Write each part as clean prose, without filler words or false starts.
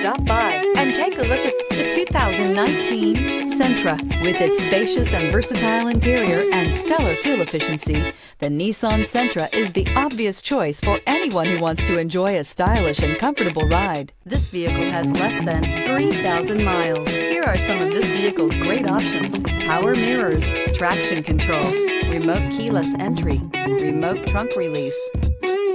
Stop by and take a look at the 2019 Sentra. With its spacious and versatile interior and stellar fuel efficiency, the Nissan Sentra is the obvious choice for anyone who wants to enjoy a stylish and comfortable ride. This vehicle has less than 3,000 miles. Here are some of this vehicle's great options: power mirrors, traction control, remote keyless entry, remote trunk release,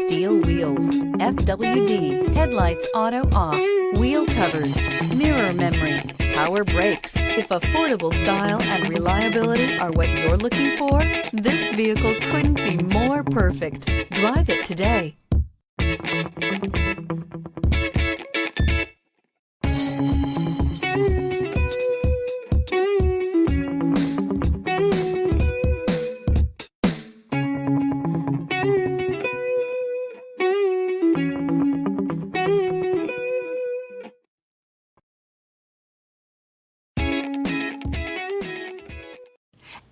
steel wheels, FWD, headlights auto off, wheel covers, mirror memory, power brakes. If affordable style and reliability are what you're looking for, this vehicle couldn't be more perfect. Drive it today.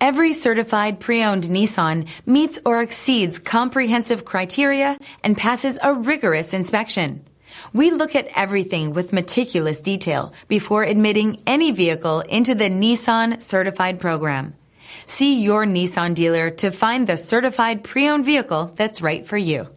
Every certified pre-owned Nissan meets or exceeds comprehensive criteria and passes a rigorous inspection. We look at everything with meticulous detail before admitting any vehicle into the Nissan Certified program. See your Nissan dealer to find the certified pre-owned vehicle that's right for you.